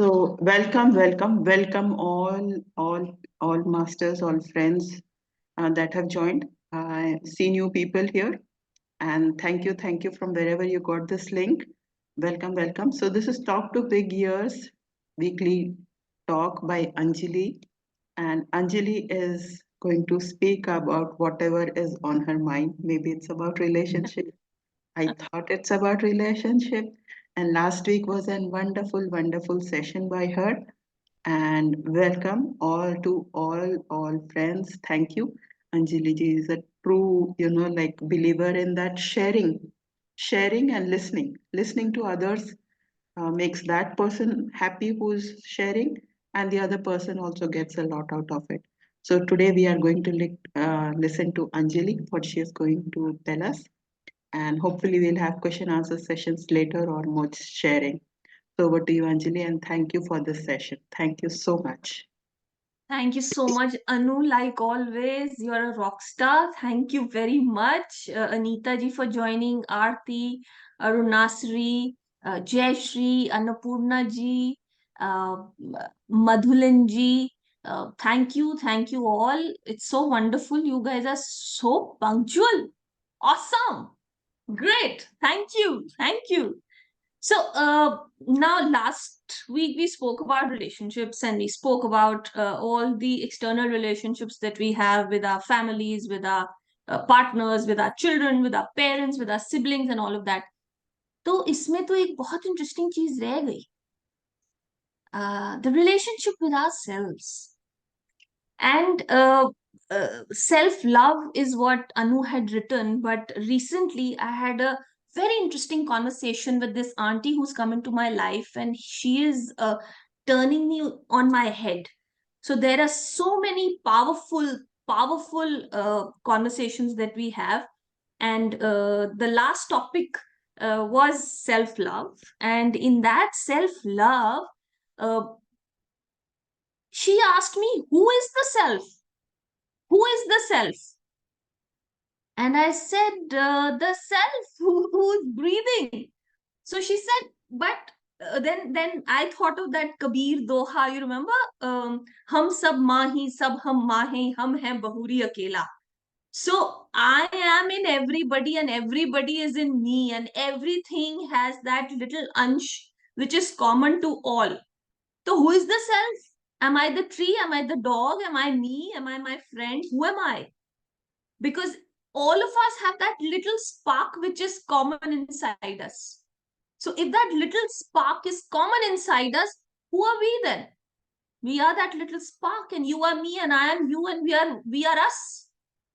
So welcome all masters, all friends that have joined. I see new people here, and thank you from wherever you got this link. Welcome. So this is Talk to Big Ears, weekly talk by Anjali, and Anjali is going to speak about whatever is on her mind. Maybe it's about relationship. I thought it's about relationship. And last week was a wonderful session by her. And welcome all to all friends. Thank you. Anjali ji is a true, like believer in that sharing and listening to others makes that person happy who's sharing, and the other person also gets a lot out of it. So today we are going to listen to Anjali, what she is going to tell us, and hopefully we'll have question answer sessions later or more sharing. So over to you, Anjali, and thank you for this session. Thank you so much. Thank you so much, Anu. Like always, you're a rock star. Thank you very much, Anita ji, for joining. Aarti, Arunasri, Jayashri, Annapurna ji, uh, Madhulan ji. Thank you all. It's so wonderful. You guys are so punctual. Awesome. Great. Thank you. So now last week we spoke about relationships and we spoke about all the external relationships that we have with our families, with our partners, with our children, with our parents, with our siblings and all of that. तो इसमें तो एक बहुत interesting चीज रह गई, the relationship with ourselves. And self love is what Anu had written. But recently, I had a very interesting conversation with this auntie who's come into my life, and she is turning me on my head. So there are so many powerful conversations that we have. And the last topic was self love. And in that self love, uh, she asked me, who is the self? Who is the self? And I said, the self who's breathing. So she said, but then I thought of that Kabir Doha, you remember? Hum sab mahi, sab hum mahe, hum hai bahuri akela. So I am in everybody and everybody is in me, and everything has that little ansh which is common to all. So who is the self? Am I the tree? Am I the dog? Am I me? Am I my friend? Who am I? Because all of us have that little spark which is common inside us. So if that little spark is common inside us, who are we then? We are that little spark, and you are me, and I am you, and we are us.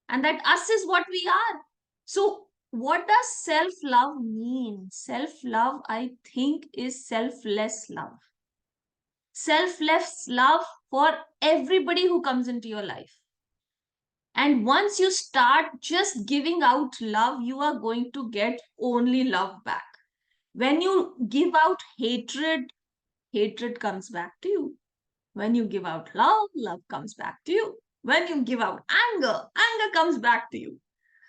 And that us is what we are. So what does self-love mean? Self-love, I think, is selfless love. Selfless love for everybody who comes into your life. And once you start just giving out love, you are going to get only love back. When you give out hatred, hatred comes back to you. When you give out love, love comes back to you. When you give out anger, anger comes back to you.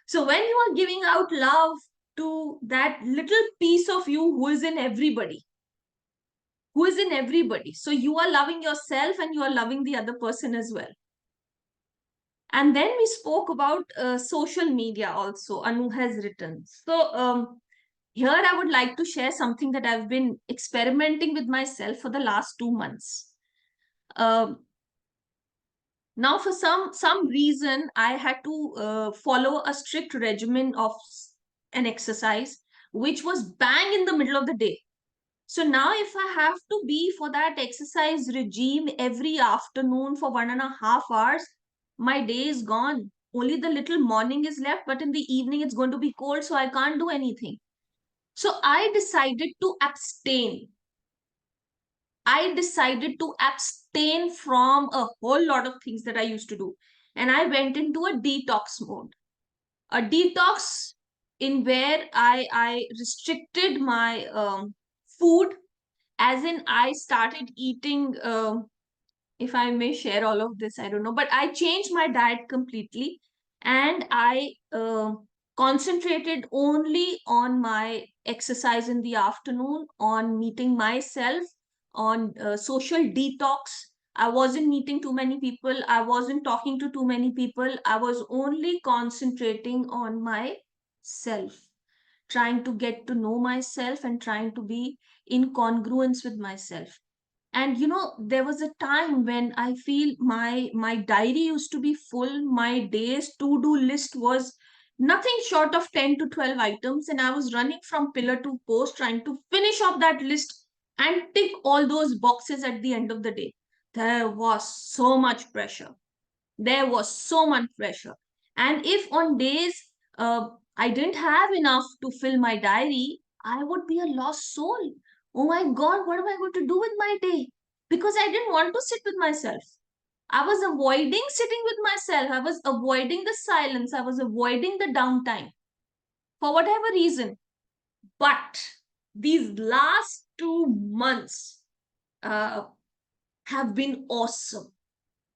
So when you are giving out love to that little piece of you who is in everybody, so you are loving yourself and you are loving the other person as well. And then we spoke about social media also, Anu has written. So here I would like to share something that I've been experimenting with myself for the last 2 months. Now, for some reason, I had to follow a strict regimen of an exercise, which was bang in the middle of the day. So now, if I have to be for that exercise regime every afternoon for 1.5 hours, my day is gone. Only the little morning is left, but in the evening it's going to be cold, so I can't do anything. So I decided to abstain. I decided to abstain from a whole lot of things that I used to do. And I went into a detox mode. A detox in where I restricted my food, as in I started eating, if I may share all of this, I don't know, but I changed my diet completely, and I concentrated only on my exercise in the afternoon, on meeting myself, on social detox. I wasn't meeting too many people. I wasn't talking to too many people. I was only concentrating on myself, trying to get to know myself and trying to be in congruence with myself. And there was a time when I feel my diary used to be full. My day's to do list was nothing short of 10 to 12 items, and I was running from pillar to post trying to finish off that list and tick all those boxes at the end of the day. There was so much pressure. There was so much pressure. And if on days I didn't have enough to fill my diary, I would be a lost soul. Oh my God, what am I going to do with my day? Because I didn't want to sit with myself. I was avoiding sitting with myself. I was avoiding the silence. I was avoiding the downtime for whatever reason. But these last 2 months uh, have been awesome.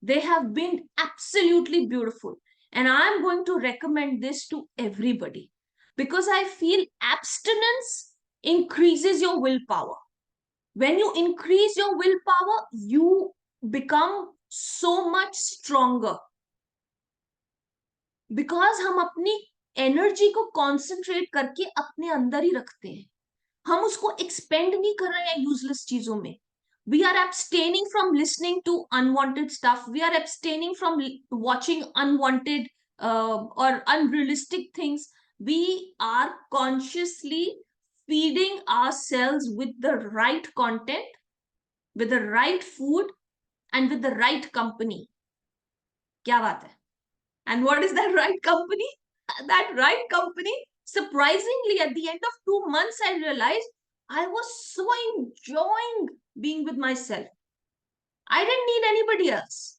They have been absolutely beautiful. And I'm going to recommend this to everybody because I feel abstinence increases your willpower. When you increase your willpower, you become so much stronger because हम अपनी energy को concentrate करके अपने अंदर ही रखते हैं. हम उसको एक्सपेंड नहीं कर रहे हैं यूजलेस चीजों में. We are abstaining from listening to unwanted stuff. We are abstaining from watching unwanted or unrealistic things. We are consciously feeding ourselves with the right content, with the right food, and with the right company. क्या बात है? And what is that right company? That right company, surprisingly, at the end of 2 months, I realized I was so enjoying being with myself. I didn't need anybody else.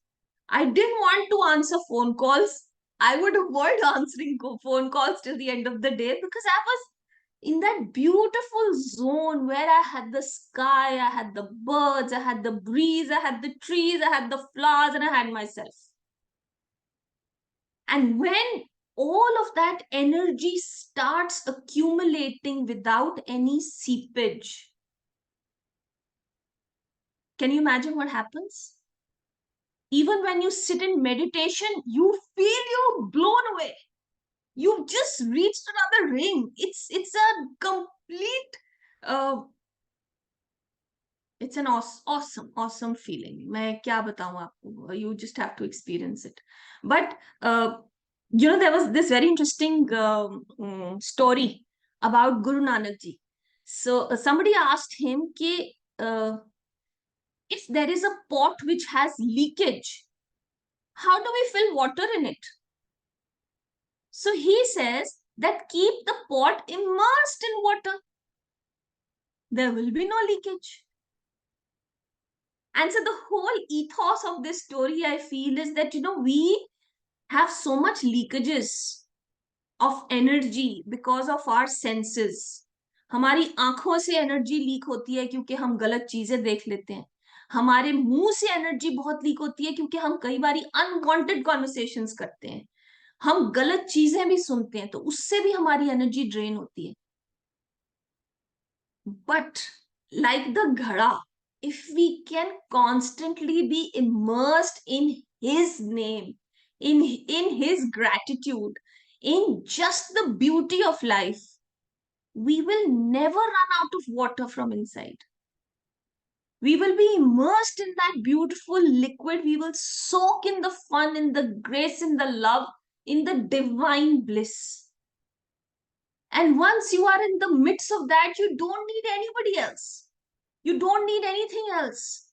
I didn't want to answer phone calls. I would avoid answering phone calls till the end of the day because I was in that beautiful zone where I had the sky, I had the birds, I had the breeze, I had the trees, I had the flowers, and I had myself. And when all of that energy starts accumulating without any seepage, can you imagine what happens? Even when you sit in meditation, you feel you're blown away. You've just reached another ring. It's a complete uh, it's an awesome feeling. मैं क्या बताऊं आपको? You just have to experience it. But there was this very interesting story about Guru Nanak ji. So somebody asked him कि if there is a pot which has leakage, how do we fill water in it? So he says that keep the pot immersed in water. There will be no leakage. And so the whole ethos of this story, I feel, is that, we have so much leakages of energy because of our senses. हमारी आंखों से energy leak होती है क्योंकि हम गलत चीजें देख लेते हैं. हमारे मुंह से एनर्जी बहुत लीक होती है क्योंकि हम कई बारी अनवांटेड कॉन्वर्सेशंस करते हैं. हम गलत चीजें भी सुनते हैं तो उससे भी हमारी एनर्जी ड्रेन होती है. But like the ghada, if we can constantly be immersed in his name, in his gratitude, in just the beauty of life, we will never run out of water from inside. We will be immersed in that beautiful liquid. We will soak in the fun, in the grace, in the love, in the divine bliss. And once you are in the midst of that, you don't need anybody else. You don't need anything else.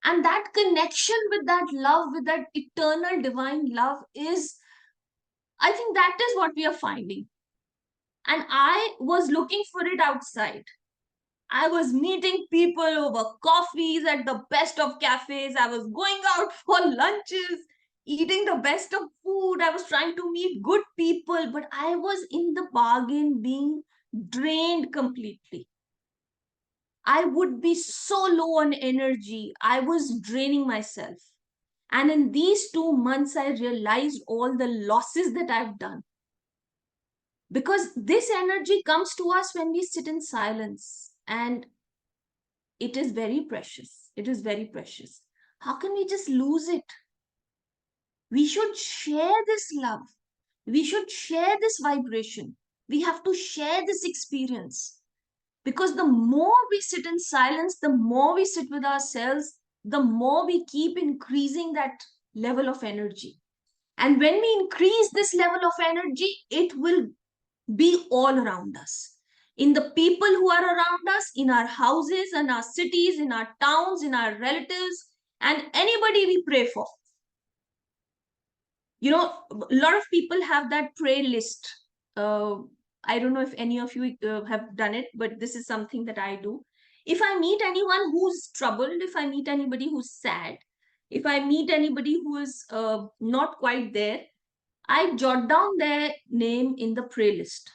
And that connection with that love, with that eternal divine love I think that is what we are finding. And I was looking for it outside. I was meeting people over coffees at the best of cafes. I was going out for lunches, eating the best of food. I was trying to meet good people, but I was in the bargain being drained completely. I would be so low on energy. I was draining myself. And in these 2 months, I realized all the losses that I've done. Because this energy comes to us when we sit in silence. And it is very precious. It is very precious. How can we just lose it? We should share this love. We should share this vibration. We have to share this experience. Because the more we sit in silence, the more we sit with ourselves, the more we keep increasing that level of energy. And when we increase this level of energy, it will be all around us. In the people who are around us, in our houses, in our cities, in our towns, in our relatives, and anybody we pray for. You know, a lot of people have that prayer list. uh, I don't know if any of you have done it, but this is something that I do. If I meet anyone who's troubled, if I meet anybody who's sad, if I meet anybody who is not quite there, I jot down their name in the prayer list.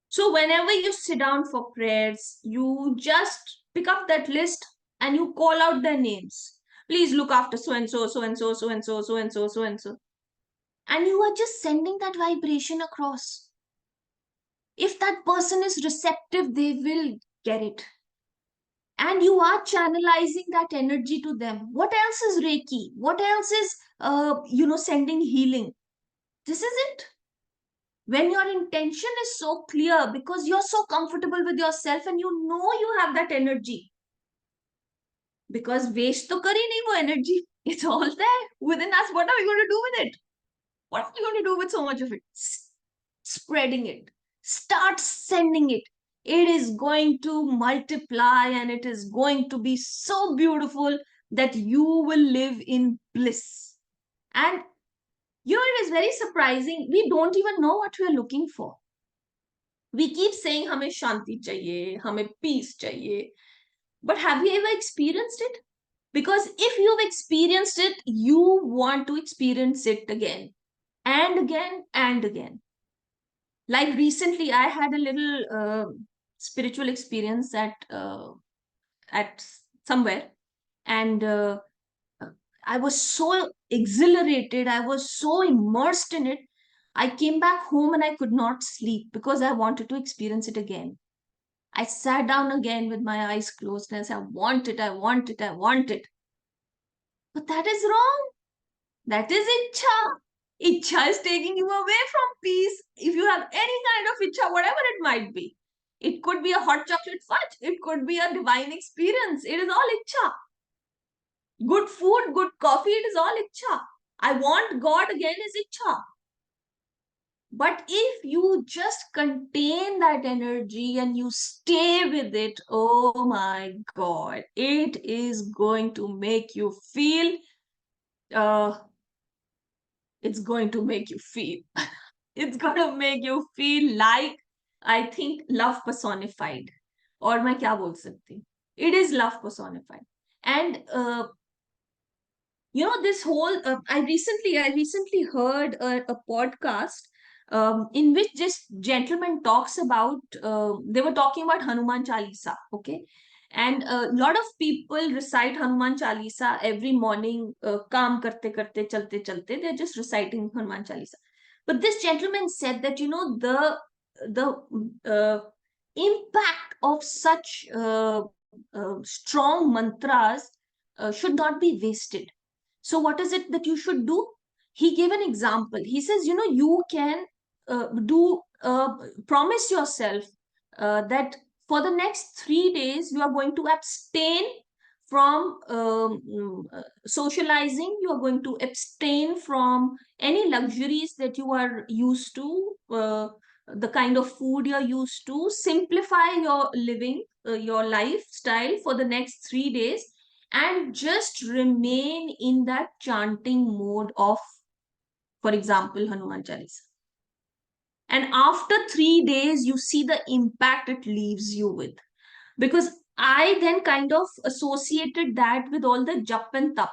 So whenever you sit down for prayers, you just pick up that list and you call out their names. Please look after so and so, so and so, so and so, so and so, so and so, and you are just sending that vibration across. If that person is receptive, they will get it. And you are channelizing that energy to them. What else is Reiki? What else is, sending healing? This is it. When your intention is so clear because you're so comfortable with yourself and you know you have that energy. Because waste to kari nahi wo energy. It's all there within us. What are we going to do with it? What are we going to do with so much of it? Spreading it. Start sending it. It is going to multiply and it is going to be so beautiful that you will live in bliss. And it is very surprising. We don't even know what we are looking for. We keep saying hame shanti chahiye, hame peace chahiye. But have you ever experienced it? Because if you've experienced it, you want to experience it again and again and again. Like recently, I had a little spiritual experience at somewhere, and I was so exhilarated. I was so immersed in it. I came back home and I could not sleep because I wanted to experience it again. I sat down again with my eyes closed and I said, I want it, I want it, I want it. But that is wrong. That is ichha. Ichha is taking you away from peace. If you have any kind of ichha, whatever it might be, it could be a hot chocolate fudge, it could be a divine experience. It is all ichha. Good food, good coffee, it is all ichha. I want God again is ichha. But if you just contain that energy and you stay with it, oh my God, it is going to make you feel, uh, it's going to make you feel. It's going to make you feel like, I think, love personified. Or मैं क्या बोल सकती? It is love personified. And this whole I recently heard a podcast in which this gentleman talks about, they were talking about Hanuman Chalisa, okay, and a lot of people recite Hanuman Chalisa every morning, kaam karte karte chalte chalte they're just reciting Hanuman Chalisa. But this gentleman said that the uh, impact of such strong mantras should not be wasted. So, what is it that you should do? He gave an example. He says, you can promise yourself that for the next 3 days, you are going to abstain from socializing, you are going to abstain from any luxuries that you are used to, the kind of food you're used to, simplify your living, your lifestyle for the next 3 days, and just remain in that chanting mode of, for example, Hanuman Chalisa. And after 3 days, you see the impact it leaves you with. Because I then kind of associated that with all the jap and tap,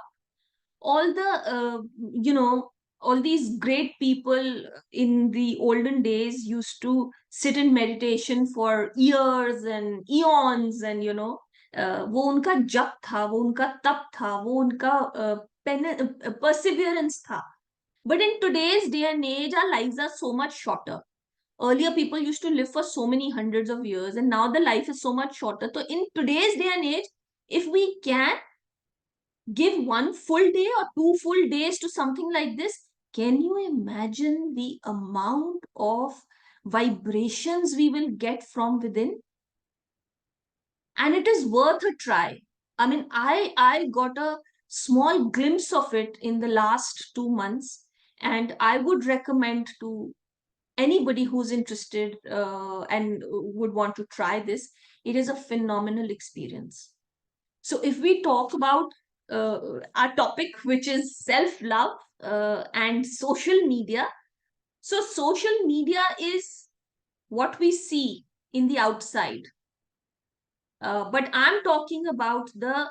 all the, all these great people in the olden days used to sit in meditation for years and eons, and वो उनका जप था, वो उनका तप था, वो उनका perseverance था. But in today's day and age, our lives are so much shorter. Earlier, people used to live for so many hundreds of years, and now the life is so much shorter. So, in today's day and age, If we can give 1 full day or 2 full days to something like this, can you imagine the amount of vibrations we will get from within? And it is worth a try. I mean, I got a small glimpse of it in the last 2 months, and I would recommend to anybody who's interested and would want to try this. It is a phenomenal experience. So if we talk about our topic, which is self love and social media, so social media is what we see in the outside, but I'm talking about the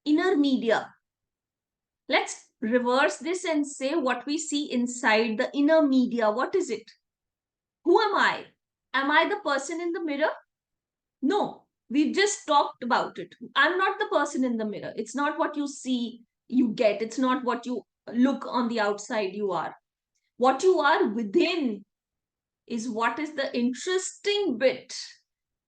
inner media. Let's reverse this and say what we see inside the inner media. What is it? Who am I? Am I the person in the mirror? No, we've just talked about it. I'm not the person in the mirror. It's not what you see, you get. It's not what you look on the outside, you are. What you are within is what is the interesting bit.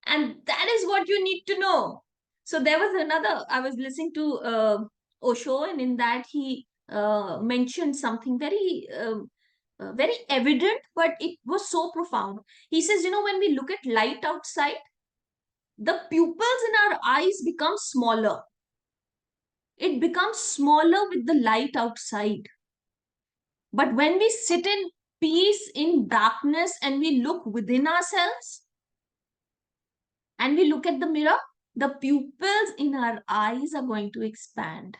And that is what you need to know. So there was another, I was listening to Osho, and in that he mentioned something very evident, but it was so profound. He says, when we look at light outside, the pupils in our eyes become smaller. It becomes smaller with the light outside. But when we sit in peace, in darkness, and we look within ourselves and we look at the mirror, the pupils in our eyes are going to expand.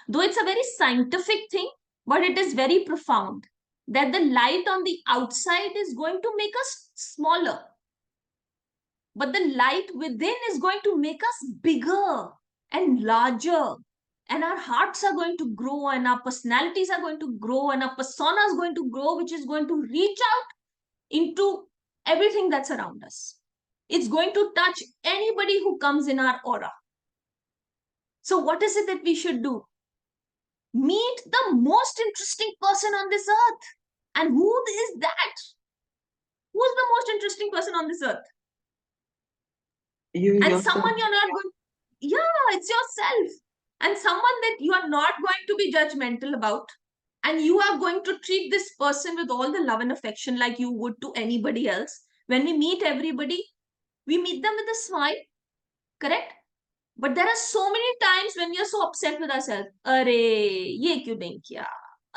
Though it's a very scientific thing, but it is very profound that the light on the outside is going to make us smaller, but the light within is going to make us bigger and larger, and our hearts are going to grow, and our personalities are going to grow, and our persona is going to grow, which is going to reach out into everything that's around us. It's going to touch anybody who comes in our aura. So what is it that we should do? Meet the most interesting person on this earth. And who is that? Who's the most interesting person on this earth? You And yourself. someone you're not going, yeah, it's yourself. And someone that you are not going to be judgmental about. And you are going to treat this person with all the love and affection like you would to anybody else. When we meet everybody, we meet them with a smile, correct? But there are so many times when we are so upset with ourselves. Arey, ye kyun nahi kiya?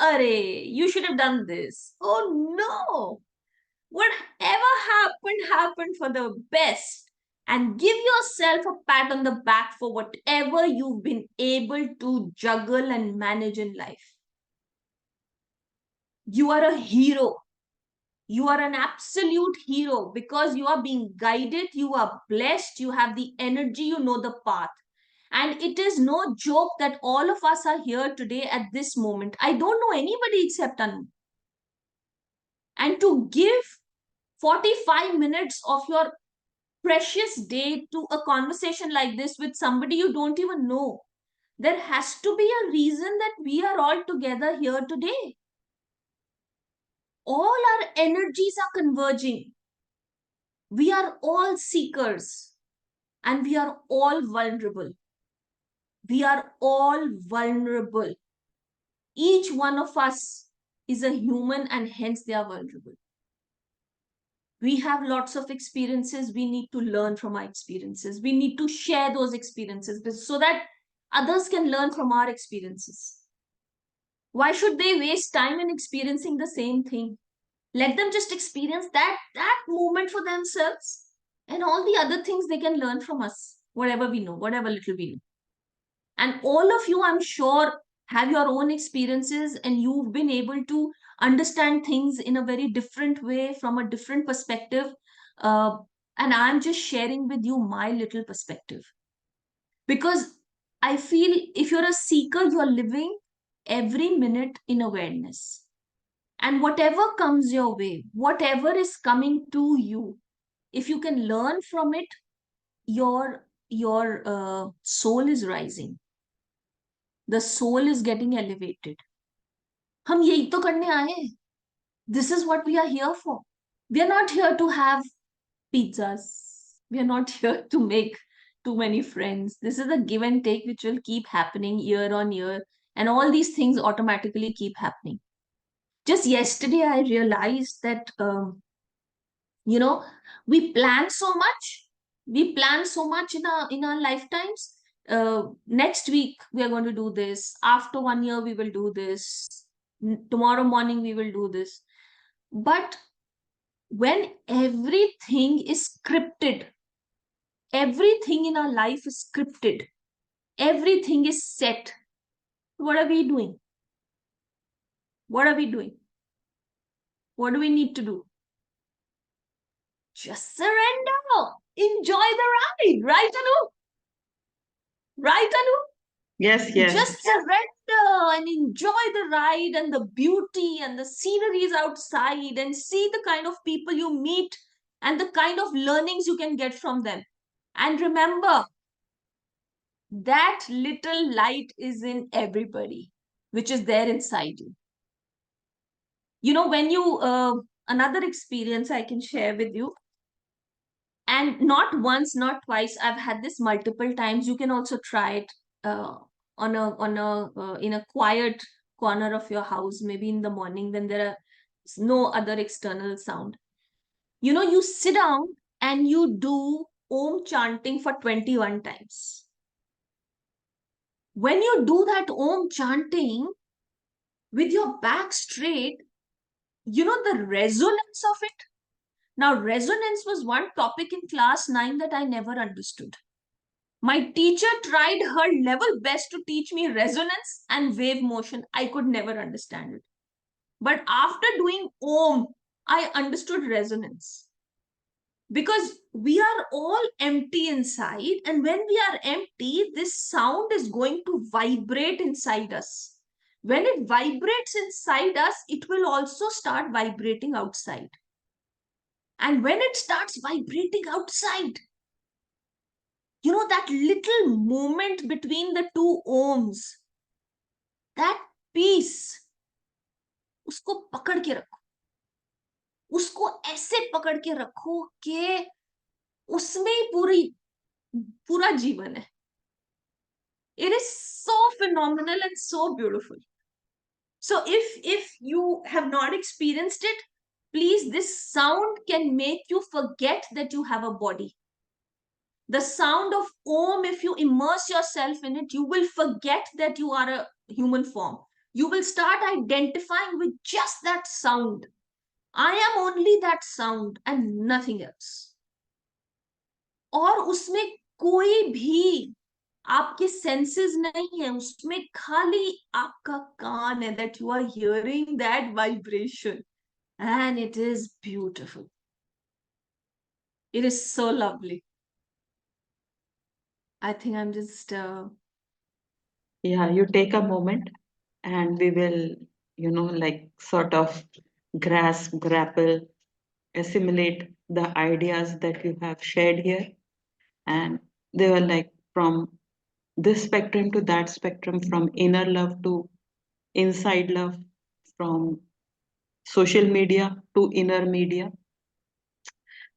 Arey, you should have done this. Oh no! Whatever happened, happened for the best. And give yourself a pat on the back for whatever you've been able to juggle and manage in life. You are a hero. You are an absolute hero because you are being guided, you are blessed, you have the energy, you know the path. And it is no joke that all of us are here today at this moment. I don't know anybody except Anu. And to give 45 minutes of your precious day to a conversation like this with somebody you don't even know, there has to be a reason that we are all together here today. All our energies are converging. We are all seekers and we are all vulnerable. We are all vulnerable. Each one of us is a human and hence they are vulnerable. We have lots of experiences. We need to learn from our experiences. We need to share those experiences so that others can learn from our experiences. Why should they waste time in experiencing the same thing? Let them just experience that moment for themselves, and all the other things they can learn from us, whatever we know, whatever little we know. And all of you, I'm sure, have your own experiences and you've been able to understand things in a very different way from a different perspective. Uh, and I'm just sharing with you my little perspective. Because I feel if you're a seeker, you're living every minute in awareness. And whatever comes your way, whatever is coming to you, if you can learn from it, your soul is rising. The soul is getting elevated. हम यही तो करने आए हैं. This is what we are here for. We are not here to have pizzas. We are not here to make too many friends. This is a give and take which will keep happening year on year, and all these things automatically keep happening. Just yesterday, I realized that, you know, we plan so much. We plan so much in our lifetimes. Next week we are going to do this. After 1 year we will do this. Tomorrow morning we will do this. But when everything is scripted, everything in our life is scripted, everything is set, what are we doing? What are we doing? What do we need to do? Just surrender. Enjoy the ride. Right, Anu? Right, Anu? Yes, yes. Just surrender and enjoy the ride and the beauty and the sceneries outside, and see the kind of people you meet and the kind of learnings you can get from them. And remember, that little light is in everybody, which is there inside you. You know, when you, another experience I can share with you, and not once, not twice, I've had this multiple times. You can also try it uh, in a quiet corner of your house, maybe in the morning when there are no other external sound. You know, you sit down and you do om chanting for 21 times. When you do that om chanting with your back straight, you know the resonance of it. Now, resonance was one topic in class 9 that I never understood. My teacher tried her level best to teach me resonance and wave motion. I could never understand it. But after doing Om, I understood resonance. Because we are all empty inside, and when we are empty, this sound is going to vibrate inside us. When it vibrates inside us, it will also start vibrating outside. And when it starts vibrating outside, you know, that little moment between the two ohms, that peace, उसको पकड़ के रखो, उसको ऐसे पकड़ के रखो कि उसमें ही पूरा जीवन है. It is so phenomenal and so beautiful. So if you have not experienced it, please, this sound can make you forget that you have a body. The sound of Om, if you immerse yourself in it, you will forget that you are a human form. You will start identifying with just that sound. I am only that sound and nothing else. और उसमें कोई भी आपके senses नहीं है, उसमें खाली आपका कान है, that you are hearing that vibration, and it is beautiful. It is so lovely. I think I'm just Yeah, you take a moment and we will, like sort of grapple, assimilate the ideas that you have shared here. And they were like from this spectrum to that spectrum, from inner love to inside love, from social media to inner media,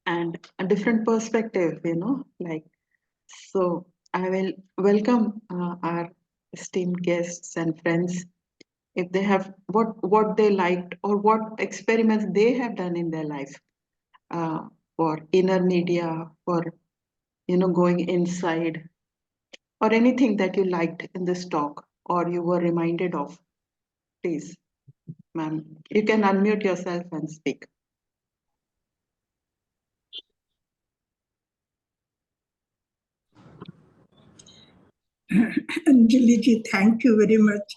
and a different perspective, like so. I will welcome our esteemed guests and friends if they have what they liked or what experiments they have done in their life uh, for inner media, for going inside, or anything that you liked in this talk or you were reminded of. Please, ma'am, you can unmute yourself and speak. Anjali ji, thank you very much.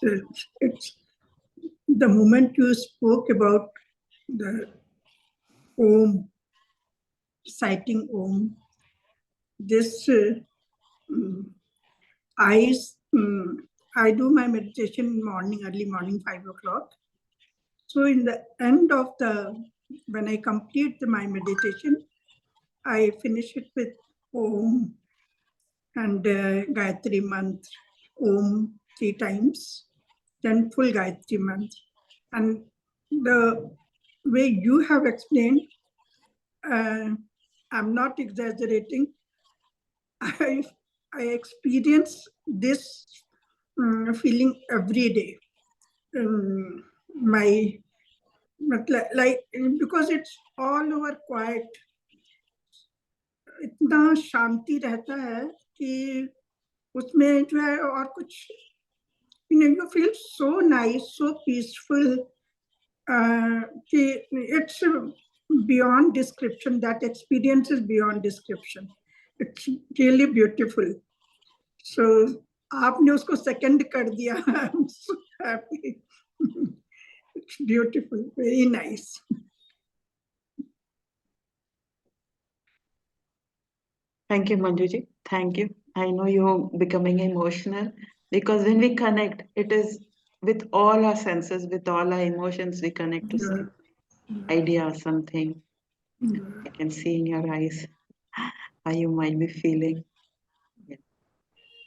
It's the moment you spoke about the Om, citing Om, this I, I do my meditation in morning, early morning, 5 o'clock. So in the end of when I complete my meditation, I finish it with Om and Gayatri Mantra, Om 3 times, then full Gayatri Mantra. And the way you have explained, I'm not exaggerating. I experience this feeling every day. My like because it's all over quiet, इतना शांति रहता है कि उसमें जो है और कुछ you feel so nice, so peaceful. It's beyond description. That experience is beyond description. It's really beautiful. So आपने उसको second कर दिया. I'm so happy. It's beautiful, very nice. Thank you, Manjuji. Thank you. I know you're becoming emotional because when we connect, it is with all our senses, with all our emotions, we connect to some idea, something. I can see in your eyes how you might be feeling. Yeah.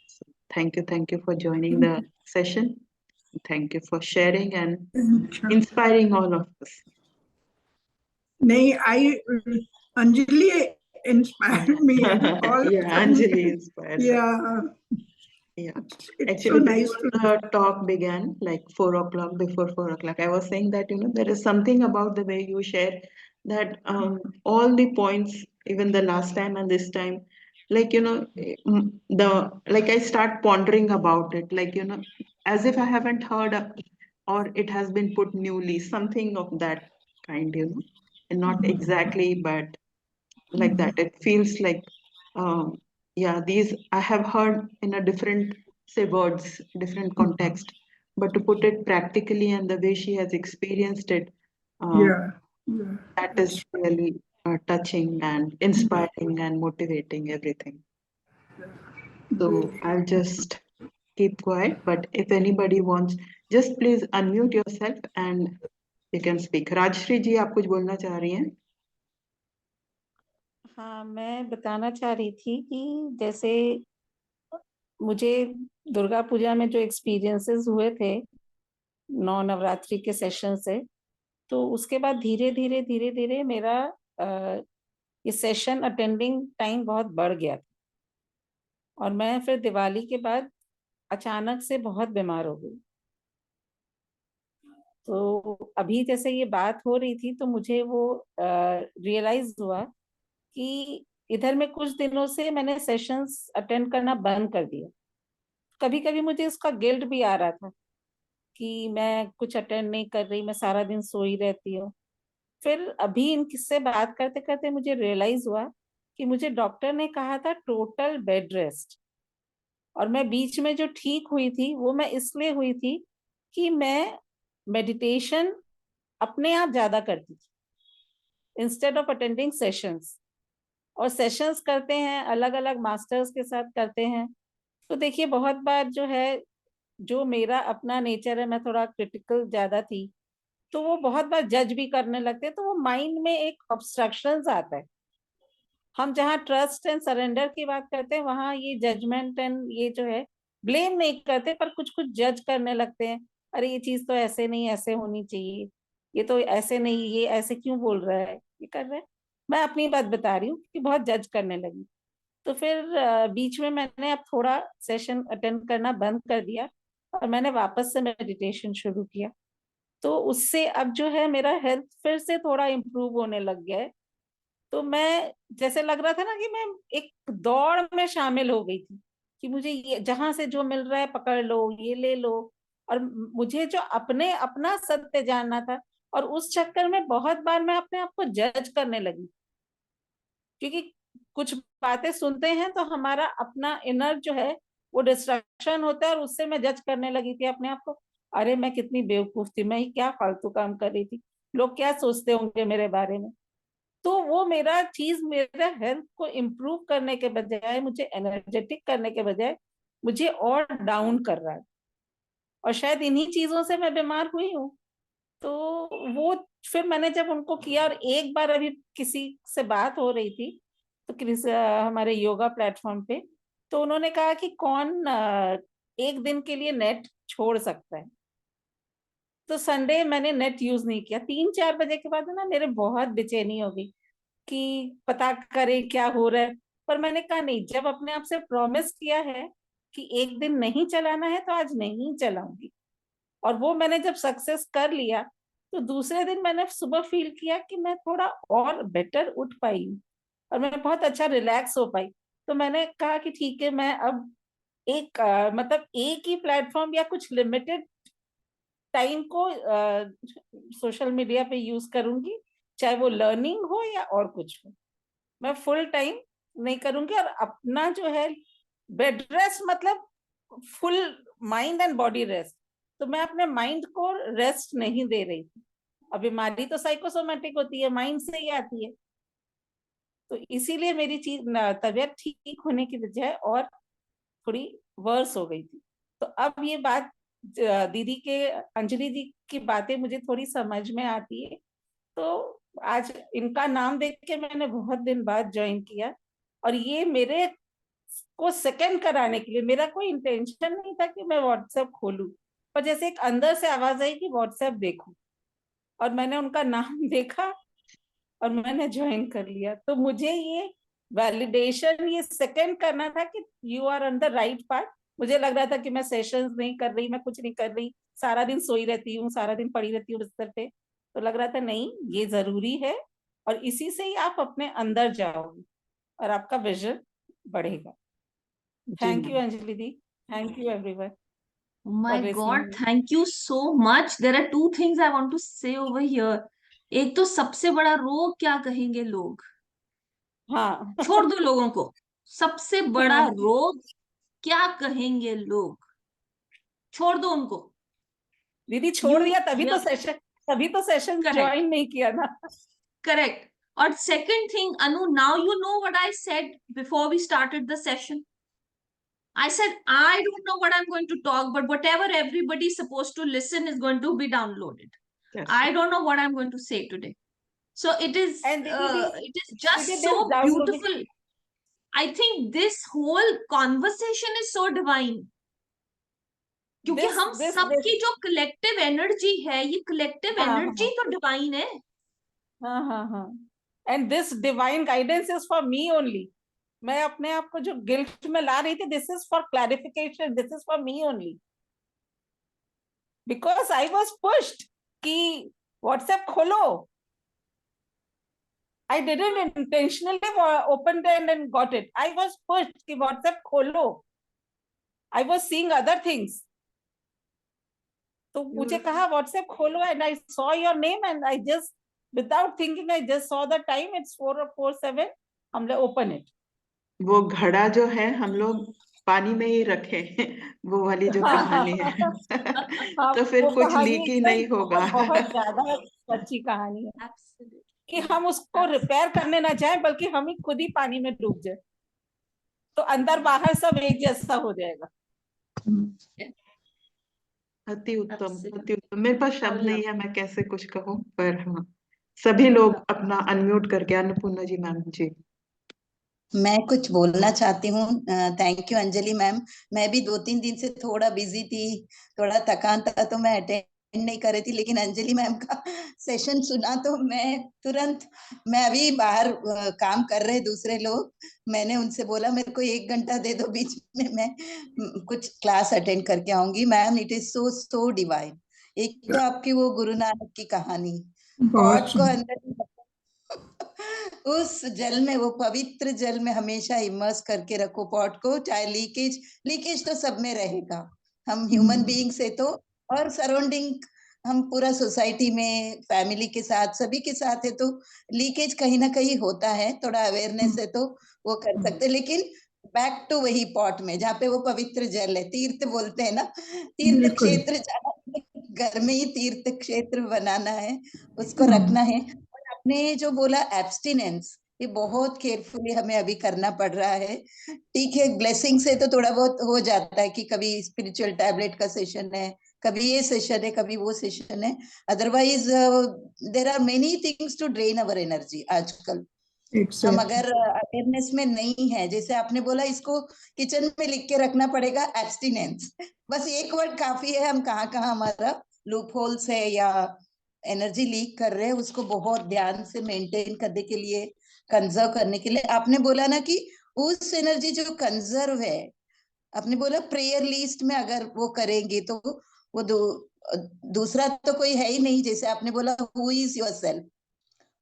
So thank you for joining the session. Thank you for sharing and inspiring all of us. नहीं, Anjali inspired me all of Yeah, a sudden. Anjali inspired. Yeah. Yeah, It's actually, so nice before to the talk began, like 4 o'clock, before 4 o'clock, I was saying that, there is something about the way you share that all the points, even the last time and this time, like, like I start pondering about it, like, as if I haven't heard or it has been put newly, something of that kind, and not exactly, but like that. It feels like, um, yeah, these I have heard in a different, say, words, different context, but to put it practically and the way she has experienced it, yeah. that is really touching and inspiring and motivating everything. So I'll just keep quiet, but if anybody wants, just please unmute yourself and you can speak. Rajshri ji, आप कुछ बोलना चाह रही हैं? हाँ, मैं बताना चाह रही थी कि जैसे मुझे दुर्गा पूजा में जो एक्सपीरियंसेस हुए थे 9 नवरात्रि के सेशन से, तो उसके बाद धीरे धीरे मेरा ये सेशन अटेंडिंग टाइम बहुत बढ़ गया था और मैं फिर दिवाली के बाद अचानक से बहुत बीमार हो गई। तो अभी जैसे ये बात हो रही थी तो मुझे वो रियलाइज हुआ कि इधर में कुछ दिनों से मैंने सेशंस अटेंड करना बंद कर दिया। कभी कभी मुझे इसका गिल्ट भी आ रहा था कि मैं कुछ अटेंड नहीं कर रही, मैं सारा दिन सोई रहती हूँ। फिर अभी इनसे बात करते करते मुझे रियलाइज हुआ कि मुझे डॉक्टर ने कहा था टोटल बेड रेस्ट, और मैं बीच में जो ठीक हुई थी वो मैं इसलिए हुई थी कि मैं मेडिटेशन अपने आप ज्यादा करती थी इंस्टेड ऑफ अटेंडिंग सेशंस। और सेशंस करते हैं अलग अलग मास्टर्स के साथ करते हैं, तो देखिए बहुत बार जो है, जो मेरा अपना नेचर है, मैं थोड़ा क्रिटिकल ज्यादा थी, तो वो बहुत बार जज भी करने लगते हैं, तो वो माइंड में एक ऑब्स्ट्रक्शंस आता है। हम जहाँ ट्रस्ट एंड सरेंडर की बात करते हैं वहां ये जजमेंट एंड ये जो है ब्लेम नहीं करते, पर कुछ कुछ जज करने लगते हैं। अरे ये चीज तो ऐसे नहीं, ऐसे होनी चाहिए, ये तो ऐसे नहीं, ये ऐसे क्यों बोल रहा है, ये कर रहा है। मैं अपनी बात बता रही हूँ कि बहुत जज करने लगी। तो फिर बीच में मैंने अब थोड़ा सेशन अटेंड करना बंद कर दिया और मैंने वापस से मेडिटेशन शुरू किया। तो उससे अब जो है मेरा हेल्थ फिर से थोड़ा इम्प्रूव होने लग गया है। तो मैं, जैसे लग रहा था ना कि मैं एक दौड़ में शामिल हो गई थी कि मुझे ये जहां से जो मिल रहा है पकड़ लो, ये ले लो। और मुझे जो अपने अपना सत्य जानना था, और उस चक्कर में बहुत बार मैं अपने आप को जज करने लगी, क्योंकि कुछ बातें सुनते हैं तो हमारा अपना इनर जो है वो डिस्ट्रक्शन होता है, और उससे मैं जज करने लगी थी अपने आप को। अरे मैं कितनी बेवकूफ थी, मैं क्या फालतू काम कर रही थी, लोग क्या सोचते होंगे मेरे बारे में। तो वो मेरा चीज मेरा हेल्थ को इम्प्रूव करने के बजाय, मुझे एनर्जेटिक करने के बजाय मुझे और डाउन कर रहा है, और शायद इन्हीं चीजों से मैं बीमार हुई हूँ। तो वो फिर मैंने जब उनको किया, और एक बार अभी किसी से बात हो रही थी तो हमारे योगा प्लेटफॉर्म पे, तो उन्होंने कहा कि कौन एक दिन के लिए नेट छोड़ सकता है। तो संडे मैंने नेट यूज नहीं किया। 3-4 बजे के बाद ना मेरे बहुत बेचैनी हो गई कि पता करे क्या हो रहा है। पर मैंने कहा नहीं, जब अपने आप से प्रॉमिस किया है कि एक दिन नहीं चलाना है तो आज नहीं चलाऊंगी। और वो मैंने जब सक्सेस कर लिया तो दूसरे दिन मैंने सुबह फील किया कि मैं थोड़ा और बेटर उठ पाई हूँ और मैं बहुत अच्छा रिलैक्स हो पाई। तो मैंने कहा कि ठीक है, मैं अब एक मतलब एक ही प्लेटफॉर्म या कुछ लिमिटेड टाइम को सोशल मीडिया पे यूज करूंगी, चाहे वो लर्निंग हो या और कुछ हो। मैं फुल टाइम नहीं करूंगी। और अपना जो है बेड रेस्ट मतलब full mind and body rest, तो मैं अपने माइंड को रेस्ट नहीं दे रही थी। अब बीमारी तो साइकोसोमेटिक होती है, माइंड से ही आती है। तो इसीलिए मेरी तबीयत ठीक होने की बजाय और थोड़ी वर्स हो गई थी। तो अब ये बात दीदी के, अंजलि जी की बातें मुझे थोड़ी समझ में आती है। तो आज इनका नाम देख के मैंने बहुत दिन बाद ज्वाइन किया। और ये मेरे को सेकंड कराने के लिए, मेरा कोई इंटेंशन नहीं था कि मैं व्हाट्सएप खोलूं, पर जैसे एक अंदर से आवाज आई कि व्हाट्सएप देखो, और मैंने उनका नाम देखा और मैंने ज्वाइन कर लिया। तो मुझे ये वैलिडेशन, ये सेकंड करना था कि you are on the right path. मुझे लग रहा था कि मैं सेशंस नहीं कर रही, मैं कुछ नहीं कर रही, सारा दिन सोई रहती हूँ, सारा दिन पड़ी रहती हूँ बिस्तर पे। तो लग रहा था नहीं, ये जरूरी है और इसी से ही आप अपने अंदर जाओगे और आपका विजन बढ़ेगा। जी थैंक यू मैम। अंजलि दी, thank you everyone My for God, listening. thank you so much. There are two things I want to say over here. एक तो सबसे बड़ा रोग क्या कहेंगे लोग, हाँ। छोड़ दो लोगों को। सबसे बड़ा रोग क्या कहेंगे लोग, छोड़ दो उनको। दीदी यू, छोड़ दिया तभी तो सेशन करेक्ट, ज्वाइन नहीं किया ना। करेक्ट। और second thing, Anu, now you know what I said before we started the session. I said, I don't know what I'm going to talk, but whatever everybody is supposed to listen is going to be downloaded. Yes. I don't know what I'm going to say today. So and it is दीदी just this so downloading, beautiful. I think this whole conversation is so divine. क्योंकि this हम this this सबकी जो collective energy है, ये collective हाँ energy हाँ तो डिवाइन है. हाँ हाँ हाँ। And this divine guidance is for me only. मैं अपने आप को जो गिल्ट में ला रही थी, this is for clarification, this is for me only, because I was pushed कि व्हाट्सएप खोलो। I didn't intentionally open it and got it. I was pushed कि WhatsApp खोलो. I was seeing other things. तो मुझे कहा WhatsApp खोलो, and I saw your name and I just, without thinking, I just saw the time. It's 4:07. हमने open it. वो घड़ा जो है हम लोग पानी में ही रखे हैं, वो वाली जो कहानी है। हाँ, तो फिर वो कुछ कहानी लीक ही एकदम नहीं होगा। बहुत बहुत ज्यादा अच्छी कहानी है कि Absolutely. हम उसको रिपेयर करने ना चाहें, बल्कि हम ही खुद ही पानी में डूब जाए, तो अंदर बाहर सब एक जैसा हो जाएगा। अति उत्तम, Absolutely. अति उत्तम। मेरे पास I शब्द नहीं love है, मैं कैसे कुछ कहूँ, पर हाँ, सभी लोग अपना अनम्यूट करके, अन्नपूर्णा जी मैम जी। मैं कुछ बोलना चाहती हूँ। Thank you Anjali ma'am. मैं भी 2-3 दिन से थोड़ा बिजी थी, थोड़ा थकान था, तो मैं अटेंड नहीं कर रही थी, लेकिन अंजलि मैम का सेशन सुना तो मैं तुरंत, मैं अभी बाहर काम कर रहे दूसरे लोग, मैंने उनसे बोला मेरे को 1 घंटा दे दो, बीच में मैं कुछ क्लास अटेंड करके आऊंगी। Ma'am it is so so divine. एक तो आपकी वो गुरु नानक की कहानी, बहुत पॉट को सुंदर। अंदर उस जल में, वो पवित्र जल में हमेशा इमर्स करके रखो पॉट को, चाहे लीकेज, लीकेज तो सब में रहेगा, हम ह्यूमन बीइंग से तो, और सराउंडिंग, हम पूरा सोसाइटी में फैमिली के साथ सभी के साथ है, तो लीकेज कहीं ना कहीं होता है, थोड़ा अवेयरनेस है तो वो कर सकते, लेकिन बैक टू वही पॉट में जहाँ पे वो पवित्र जल है, तीर्थ बोलते हैं ना, तीर्थ बिल्कुल। क्षेत्र जाना, घर में ही तीर्थ क्षेत्र बनाना है, उसको रखना है। आपने जो बोला एब्स्टिनेंस, ये बहुत केयरफुली हमें अभी करना पड़ रहा है। ठीक है, ब्लेसिंग से तो थोड़ा बहुत हो जाता है कि कभी स्पिरिचुअल टैबलेट का सेशन है, कभी ये सेशन है, कभी वो सेशन है, otherwise there are many things to drain our energy आजकल। हम अगर अवेयरनेस में नहीं है, जैसे आपने बोला इसको किचन में लिख के रखना पड़ेगा, एब्स्टिनेंस, बस एक वर्ड काफी है, हम कहाँ कहाँ हमारा लूप होल्स है या एनर्जी लीक कर रहे हैं, उसको बहुत ध्यान से मेंटेन करने के लिए, कंजर्व करने के लिए। आपने बोला ना कि उस एनर्जी जो कंजर्व है, आपने बोला प्रेयर लिस्ट में अगर वो करेंगे तो वो दूसरा तो कोई है ही नहीं। जैसे आपने बोला who is your self,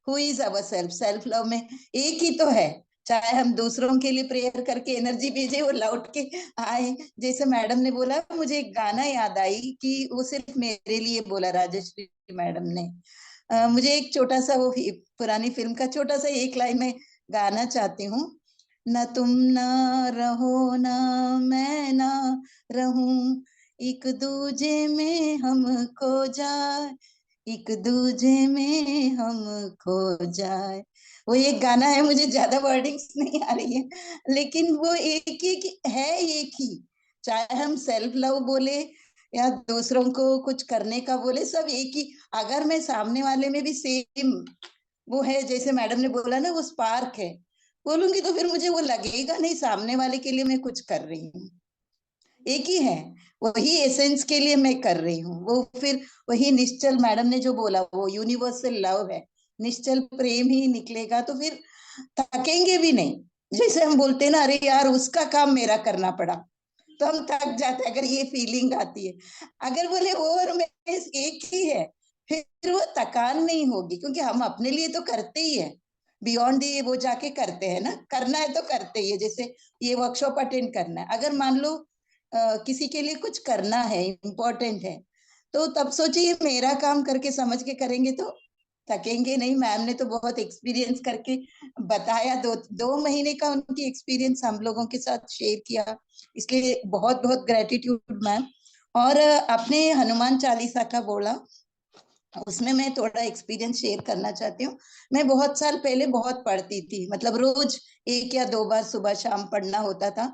who is our self, self love में एक ही तो है। चाहे हम दूसरों के लिए प्रेयर करके एनर्जी भेजे, वो लौट के आए। जैसे मैडम ने बोला, मुझे एक गाना याद आई कि वो सिर्फ मेरे लिए बोला, राजश्री मैडम ने। मुझे एक छोटा सा वो पुरानी फिल्म का छोटा सा एक लाइन में गाना चाहती हूँ। न तुम ना रहो ना मैं ना रहूं, एक दूजे में हम खो जाए, एक दूजे में हम खो जाए। वो एक गाना है, मुझे ज्यादा वर्डिंग्स नहीं आ रही है, लेकिन वो एक ही है, एक ही। चाहे हम सेल्फ लव बोले या दूसरों को कुछ करने का बोले, सब एक ही। अगर मैं सामने वाले में भी सेम वो है, जैसे मैडम ने बोला ना, वो स्पार्क है बोलूंगी, तो फिर मुझे वो लगेगा नहीं सामने वाले के लिए मैं कुछ कर रही हूँ। एक ही है, वही एसेंस के लिए मैं कर रही हूँ। वो फिर वही निश्चल, मैडम ने जो बोला वो यूनिवर्सल लव है, निश्चल प्रेम ही निकलेगा। तो फिर थकेंगे भी नहीं। जैसे हम बोलते हैं ना, अरे यार उसका काम मेरा करना पड़ा, तो हम थक जाते हैं अगर ये फीलिंग आती है। अगर बोले वो और मैं एक ही है, फिर वो थकान नहीं होगी, क्योंकि हम अपने लिए तो करते ही है। बियॉन्ड ये वो जाके करते हैं ना, करना है तो करते ही है। जैसे ये वर्कशॉप अटेंड करना है, अगर मान लो किसी के लिए कुछ करना है, इम्पोर्टेंट है, तो तब सोचिए मेरा काम करके समझ के करेंगे तो थकेंगे नहीं। मैम ने तो बहुत एक्सपीरियंस करके बताया, 2 महीने का उनकी एक्सपीरियंस हम लोगों के साथ शेयर किया, इसलिए बहुत बहुत ग्रेटिट्यूड मैम। और अपने हनुमान चालीसा का बोला, उसमें मैं थोड़ा एक्सपीरियंस शेयर करना चाहती हूँ। मैं बहुत साल पहले बहुत पढ़ती थी, मतलब रोज 1 या 2 बार सुबह शाम पढ़ना होता था।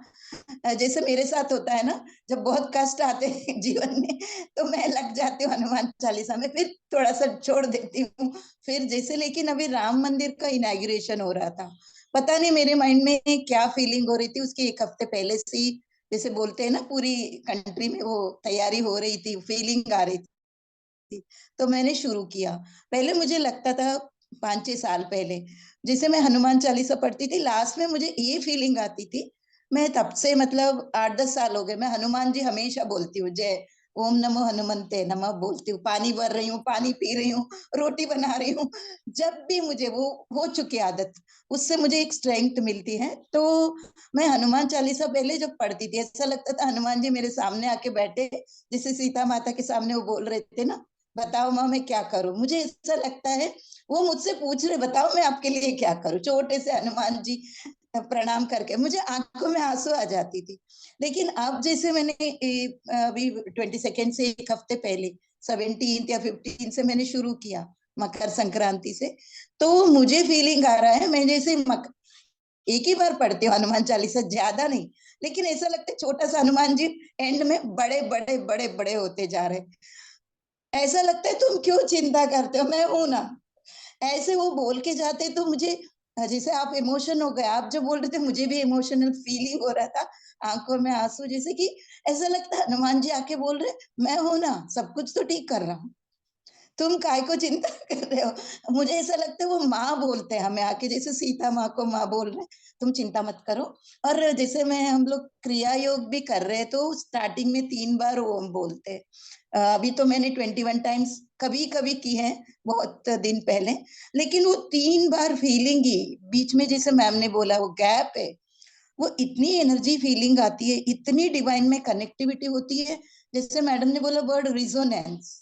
जैसे मेरे साथ होता है ना, जब बहुत कष्ट आते हैं जीवन में, तो मैं लग जाती हूँ हनुमान चालीसा में, फिर थोड़ा सा छोड़ देती हूँ। फिर जैसे, लेकिन अभी राम मंदिर का इनॉग्रेशन हो रहा था, पता नहीं मेरे माइंड में क्या फीलिंग हो रही थी, उसके 1 हफ्ते पहले से ही, जैसे बोलते हैं ना, पूरी कंट्री में वो तैयारी हो रही थी, फीलिंग आ रही थी, तो मैंने शुरू किया। पहले मुझे लगता था, 5-6 साल पहले, जैसे मैं हनुमान चालीसा पढ़ती थी, लास्ट में मुझे ये फीलिंग आती थी। मैं तब से, मतलब 8-10 साल हो गए, मैं हनुमान जी हमेशा बोलती हूँ, जय ओम नमो हनुमंते नमः बोलती हूँ। पानी भर रही हूँ, पानी पी रही हूँ, रोटी बना रही हूँ, जब भी मुझे वो हो चुकी आदत, उससे मुझे एक स्ट्रेंथ मिलती है। तो मैं हनुमान चालीसा पहले जब पढ़ती थी, ऐसा लगता था हनुमान जी मेरे सामने आके बैठे, जैसे सीता माता के सामने वो बोल रहे थे ना, बताओ माँ मैं क्या करूं। मुझे ऐसा लगता है वो मुझसे पूछ रहे, बताओ मैं आपके लिए क्या करूं। छोटे से हनुमान जी प्रणाम करके मुझे आंखों में आंसू आ जाती थी। लेकिन अब जैसे मैंने अभी 22 से 1 हफ्ते पहले 17 या 15 से मैंने शुरू किया, मकर संक्रांति से, तो मुझे फीलिंग आ रहा है, मैं जैसे एक ही बार पढ़ती हूँ हनुमान चालीसा, ज्यादा नहीं, लेकिन ऐसा लगता है छोटा सा हनुमान जी एंड में बड़े बड़े बड़े बड़े होते जा रहे। ऐसा लगता है तुम क्यों चिंता करते हो, मैं हूं ना। ऐसे वो बोल के जाते, तो मुझे जैसे आप इमोशन हो गए, आप जो बोल रहे थे मुझे भी इमोशनल फीलिंग हो रहा था, आंखों में आंसू, जैसे कि ऐसा लगता है हनुमान जी आके बोल रहे, मैं हूं ना, सब कुछ तो ठीक कर रहा हूँ, तुम काय को चिंता कर रहे हो। मुझे ऐसा लगता है वो माँ बोलते हैं हमें आके, जैसे सीता माँ को माँ बोल रहे, तुम चिंता मत करो। और जैसे हम लोग क्रिया योग भी कर रहे हैं, तो स्टार्टिंग में 3 बार ओम बोलते हैं। अभी तो मैंने 21 टाइम्स कभी कभी की है, बहुत दिन पहले। लेकिन वो 3 बार फीलिंग ही बीच में, जैसे मैम ने बोला, वो गैप है, वो इतनी एनर्जी फीलिंग आती है, इतनी डिवाइन में कनेक्टिविटी होती है। जैसे मैडम ने बोला वर्ड रिजोनेंस,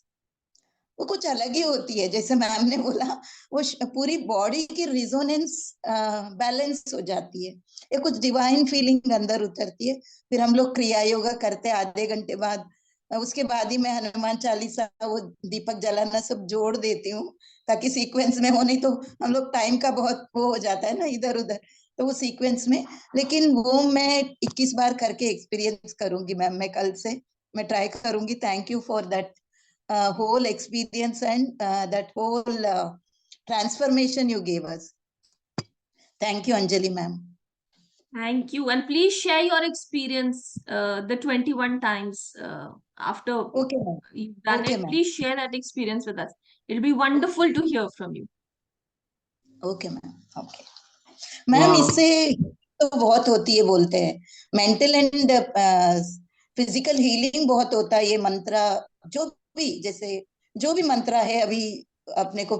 वो कुछ अलग ही होती है। जैसे मैम ने बोला, वो पूरी बॉडी की रिजोनेंस बैलेंस हो जाती है, ये कुछ डिवाइन फीलिंग अंदर उतरती है। फिर हम लोग क्रिया योगा करते हैं आधे घंटे बाद, उसके बाद ही मैं हनुमान चालीसा, वो दीपक जलाना सब जोड़ देती हूँ, ताकि सीक्वेंस में हो, नहीं तो हम लोग टाइम का बहुत वो हो जाता है ना इधर उधर, तो वो सीक्वेंस में। लेकिन वो मैं 21 बार करके एक्सपीरियंस करूंगी मैम, मैं कल से मैं ट्राई करूंगी। Thank you for that whole experience and that whole transformation you gave us. Thank you, Anjali ma'am. Thank you. And please share your experience, the 21 times after Okay, ma'am. you've done Okay, it. ma'am. Please share that experience with us. It'll be wonderful to hear from you. Okay, ma'am. Okay. Ma'am, इससे तो बहुत होती है बोलते हैं, mental and physical healing बहुत होता है ये मंत्र, जो भी जैसे जो भी मंत्र है अभी अपने को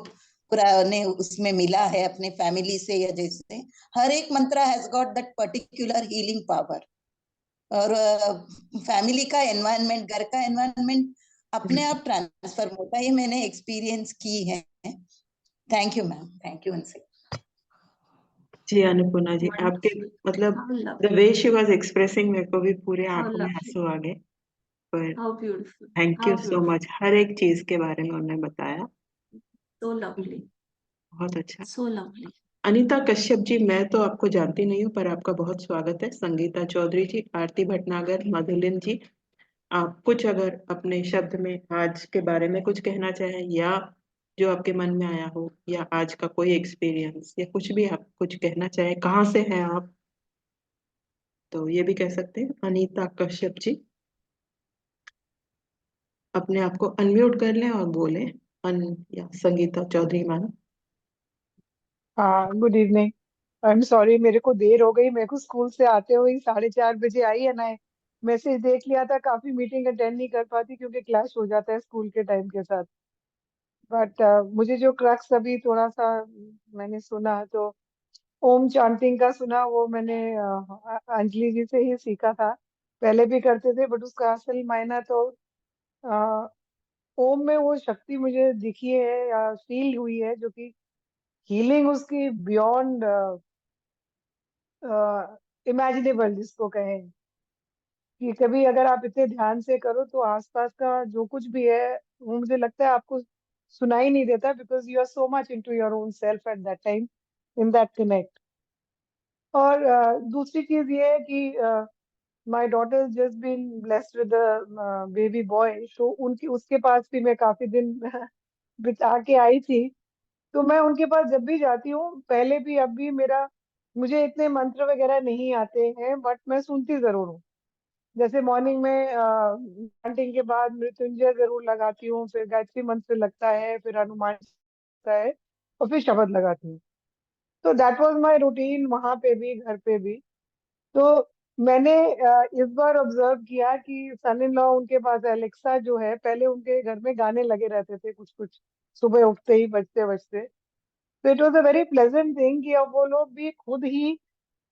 पुराने उसमें मिला है अपने फैमिली से, या जैसे हर एक मंत्र has got that particular healing power. और फैमिली का एनवायरनमेंट, घर का एनवायरनमेंट अपने आप ट्रांसफर होता है, ये मैंने एक्सपीरियंस की है। Thank you ma'am, thank you उनसे। जी अन्नपूर्णा जी, आपके Wonderful. मतलब How the lovely. Way she was expressing, मेरे को भी पूरे How आंखों में lovely. आंसू आ गए। पर How beautiful. Thank you How so beautiful. Much, हर एक चीज के बारे में उन्होंने बताया। So lovely. बहुत अच्छा। So lovely. अनीता कश्यप जी, मैं तो आपको जानती नहीं हूँ, पर आपका बहुत स्वागत है। संगीता चौधरी जी, आरती भटनागर, मधुलिन जी, आप कुछ अगर अपने शब्द में आज के बारे में कुछ कहना चाहें, या जो आपके मन में आया हो, या आज का कोई एक्सपीरियंस, या कुछ भी आप कुछ कहना चाहें, कहाँ से हैं आप, तो ये भी कह सकते हैं। अनीता कश्यप जी, अपने आप को अनम्यूट कर लें और बोलें। या संगीता चौधरी मैम। हाँ, good evening. I am sorry, मेरे को देर हो गई। मेरे को स्कूल से आते हुए 4:30 बजे आई है ना। मैसेज देख लिया था, काफी मीटिंग अटेंड नहीं कर पाती क्योंकि क्लैश हो जाता है स्कूल के टाइम के साथ। बट मुझे जो क्रक्स अभी थोड़ा सा मैंने सुना, तो ओम चांटिंग का सुना, वो मैंने अंजलि जी से ही सीखा था। पहले भी करते थे, बट उसका असल मायना तो अ, ओम में वो शक्ति मुझे दिखी है या फील हुई है, जो कि हीलिंग उसकी बियॉन्ड इमेजिनेबल जिसको कहें, कि कभी अगर आप इतने ध्यान से करो तो आसपास का जो कुछ भी है वो मुझे लगता है आपको सुनाई नहीं देता, because you are so much into your own self at that time, in that connect. और दूसरी चीज ये है कि my daughter just been blessed with baby boy, तो उनकी उसके पास भी मैं काफी दिन बिता के आई थी। तो मैं उनके पास जब भी जाती हूँ, पहले भी अब भी, मेरा मुझे इतने मंत्र वगैरह नहीं आते हैं, बट मैं सुनती जरूर हूँ। जैसे मॉर्निंग में चैंटिंग के बाद मृत्युंजय जरूर लगाती हूँ, फिर गायत्री मंत्र लगता है, फिर हनुमान लगता है, और फिर शब्द लगाती हूँ। तो दैट वाज माय रूटीन, वहां पे भी घर पे भी। तो मैंने इस बार ऑब्जर्व किया कि सन इन लॉ उनके पास एलेक्सा जो है, पहले उनके घर में गाने लगे रहते थे कुछ कुछ, सुबह उठते ही बजते बजते। तो it was a very pleasant thing कि अब वो लोग भी खुद ही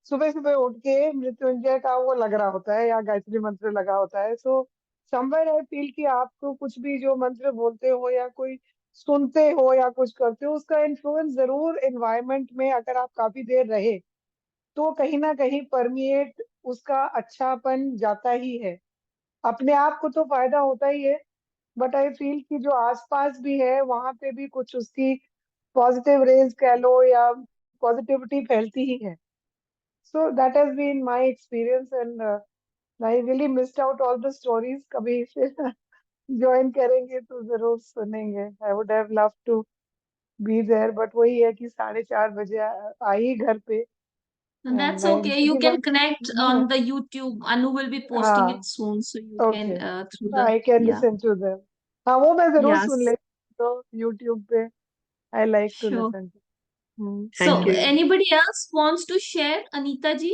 सुबह सुबह उठ के मृत्युंजय का वो लग रहा होता है या गायत्री मंत्र लगा होता है। सो समवेयर आई फील कि आपको कुछ भी जो मंत्र बोलते हो या कोई सुनते हो या कुछ करते हो, उसका इन्फ्लुएंस जरूर एनवायरनमेंट में अगर आप काफी देर रहे तो कहीं ना कहीं परमिएट उसका अच्छापन जाता ही है। अपने आप को तो फायदा होता ही है, बट आई फील कि जो आसपास भी है वहां पे भी कुछ उसकी पॉजिटिव रेज कह लो या पॉजिटिविटी फैलती ही है। So that has been my experience, and I really missed out all the stories. कभी फिर ज्वाइन करेंगे तो जरूर सुनेंगे। I would have loved to be there, but वही है कि 4:30 बजे आई घर पे, And and that's I okay. You pretty can much connect on the YouTube. Anu will be posting it हाँ, soon, so you can okay, through the I can yeah. listen to them. हाँ, वो मैं जरूर सुन Yes, लेती हूँ तो YouTube पे। I like to sure. listen to. Thank So, you. anybody else wants to share? Anita ji,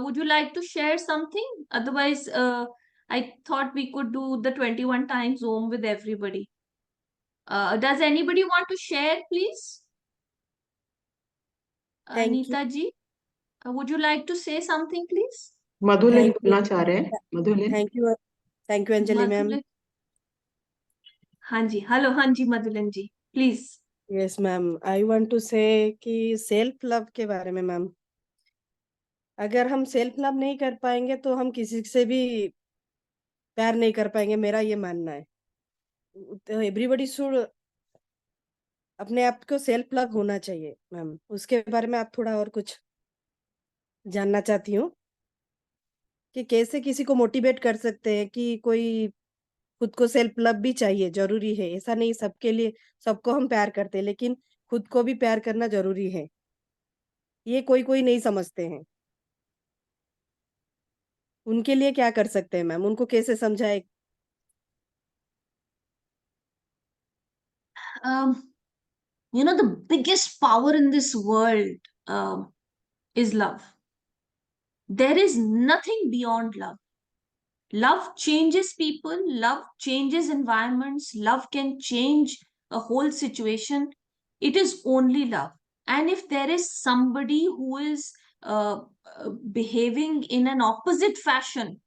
would you like to share something? Otherwise, I thought we could do the 21 times Zoom with everybody. Does anybody want to share, please? Thank you, Anita ji, would you like to say something, please? Madhulin thank you, बोलना चाह रहे हैं, Madhulin. Thank you Anjali ma'am. Madhulan. हाँ जी, hello, हाँ जी, Madhulan ji, please. Yes ma'am, I want to say कि self love के बारे में मैम, अगर हम सेल्फ लव नहीं कर पाएंगे तो हम किसी से भी प्यार नहीं कर पाएंगे, मेरा ये मानना है। तो एवरीबॉडी शुड अपने आप को सेल्फ लव होना चाहिए मैम। उसके बारे में आप थोड़ा और कुछ जानना चाहती हूँ कि कैसे किसी को मोटिवेट कर सकते हैं कि कोई खुद को सेल्फ लव भी चाहिए, जरूरी है। ऐसा नहीं सबके लिए सबको हम प्यार करते हैं, लेकिन खुद को भी प्यार करना जरूरी है। ये कोई कोई नहीं समझते हैं, उनके लिए क्या कर सकते हैं मैम, उनको कैसे समझाए? You know, the biggest power in this world is love. There is nothing beyond love. Love changes people, love changes environments, love can change a whole situation. It is only love. And if there is somebody who is behaving in an opposite fashion,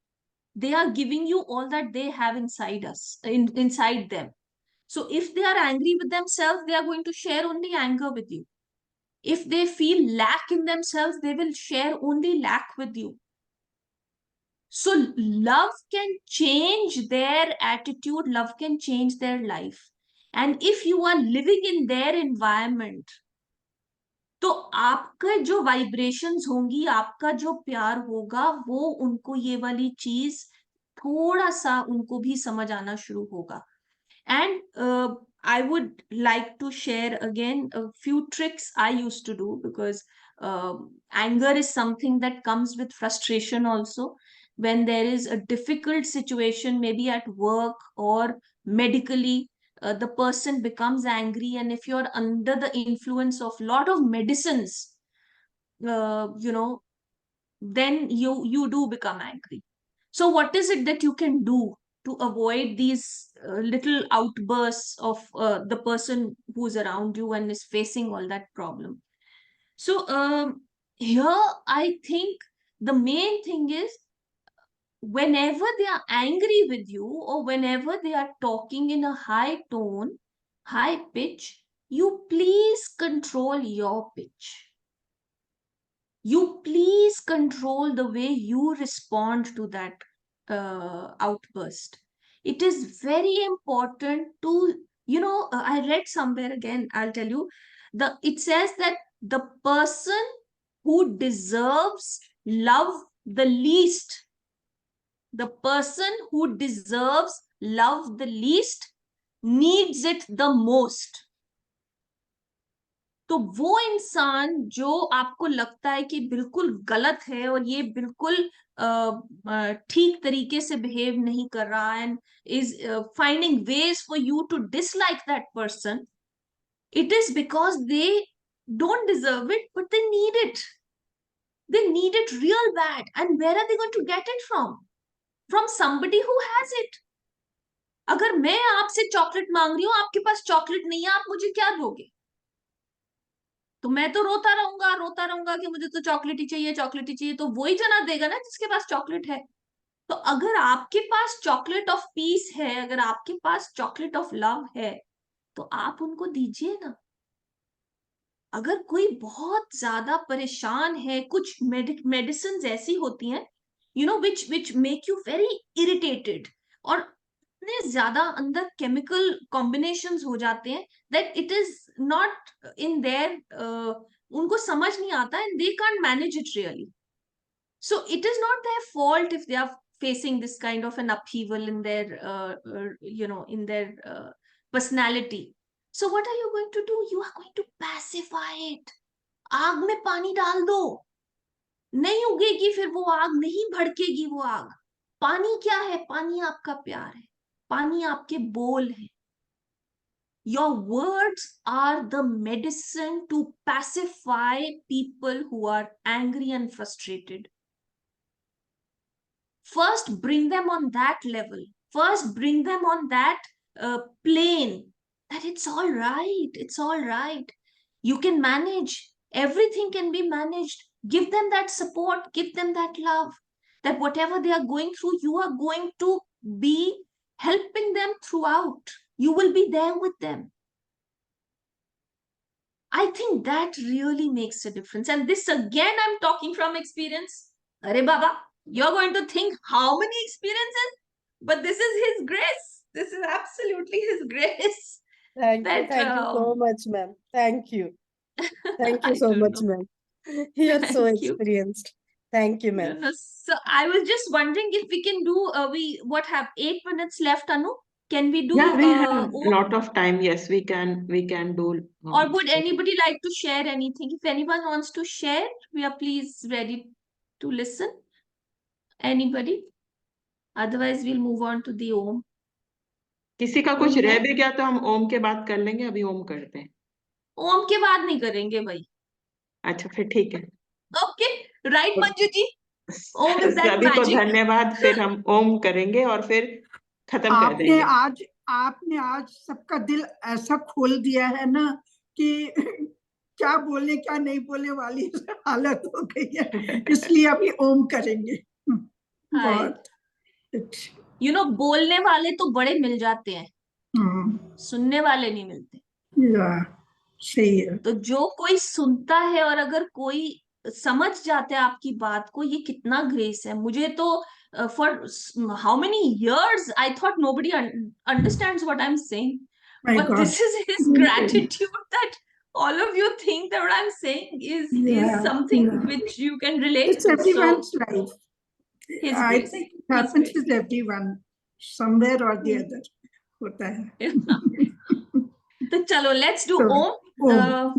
they are giving you all that they have inside inside them. So if they are angry with themselves, they are going to share only anger with you. If they feel lack in themselves, they will share only lack with you. So love can change their attitude, love can change their life. And if you are living in their environment, तो आपका जो vibrations होंगी, आपका जो प्यार होगा, वो उनको ये वाली चीज थोड़ा सा उनको भी समझ आना शुरू होगा. And I would like to share again a few tricks I used to do, because anger is something that comes with frustration also. When there is a difficult situation, maybe at work or medically, the person becomes angry, and if you're under the influence of lot of medicines, you know, then you do become angry. So what is it that you can do to avoid these little outbursts of the person who's around you and is facing all that problem? So here I think the main thing is, whenever they are angry with you or whenever they are talking in a high tone, high pitch, you please control your pitch. You please control the way you respond to that outburst. It is very important to, I read somewhere, again I'll tell you, it says that the person who deserves love the least, the person who deserves love the least needs it the most. तो वो इंसान जो आपको लगता है कि बिल्कुल गलत है और ये बिल्कुल ठीक तरीके से बिहेव नहीं कर रहा, and is finding ways for you to dislike that person, it is because they don't deserve it, but they need it. They need it real bad. And where are they going to get it from? From somebody who has it. अगर मैं आपसे chocolate मांग रही हूँ, आपके पास chocolate नहीं है, आप मुझे क्या दोगे? तो मैं तो रोता रहूंगा कि मुझे तो चॉकलेट ही चाहिए, चॉकलेट ही चाहिए. तो वही जना देगा ना जिसके पास चॉकलेट है. तो अगर आपके पास चॉकलेट ऑफ पीस है, अगर आपके पास चॉकलेट ऑफ लव है, तो आप उनको दीजिए ना. अगर कोई बहुत ज्यादा परेशान है, कुछ मेडिसिन ऐसी होती हैं, which make you very irritated, और इतने ज्यादा अंदर केमिकल कॉम्बिनेशंस हो जाते हैं that it is not in their, उनको समझ नहीं आता, and they can't manage it really. So it is not their fault if they are facing this kind of an upheaval in their in their personality. So what are you going to do? You are going to pacify it. आग में पानी डाल दो, नहीं उगेगी फिर वो आग, नहीं भड़केगी वो आग. पानी क्या है? पानी आपका प्यार है, पानी आपके बोल है. Your words are the medicine to pacify people who are angry and frustrated. First bring them on that level, first bring them on that plane, that it's all right, it's all right, you can manage, everything can be managed. Give them that support, give them that love, that whatever they are going through, you are going to be helping them throughout, you will be there with them. I think that really makes a difference. And this again, I'm talking from experience. Arey Baba, you're going to think how many experiences, but this is His grace. This is absolutely His grace. Thank you so much, ma'am. Thank you. Thank you so much, ma'am. You're so experienced. Thank you, ma'am. So I was just wondering if we can do, what have 8 minutes left, Anu? Can we do? Yeah, we have a lot of time. Yes, we can do. Or would anybody like to share anything? If anyone wants to share, we are please ready to listen. Anybody? Otherwise, we'll move on to the Om. किसी का कुछ रह भी गया तो हम ओम के बाद कर लेंगे, अभी ओम करते हैं. ओम के बाद नहीं करेंगे भाई. अच्छा फिर ठीक है. Okay, right, Manju ji? Om is that सभी को magic. धन्यवाद, फिर हम ओम करेंगे और फिर खत्म कर आपने देंगे। आज सबका दिल ऐसा खोल दिया है ना कि क्या बोलने क्या नहीं बोलने वाली हालत हो गई है, इसलिए अभी ओम करेंगे। बहुत You know, बोलने वाले तो बड़े मिल जाते हैं, सुनने वाले नहीं मिलते। सही है। तो जो कोई सुनता है और अगर कोई समझ जाता है आपकी बात को, ये कितना ग्रेस है। मुझे तो for how many years I thought nobody understands what I am saying, but this is his gratitude that all of you think that what I'm saying is something which you can relate It's to. everyone's So life. his I grace, think it happens with everyone somewhere or the other. होता है। तो चलो, let's do Om.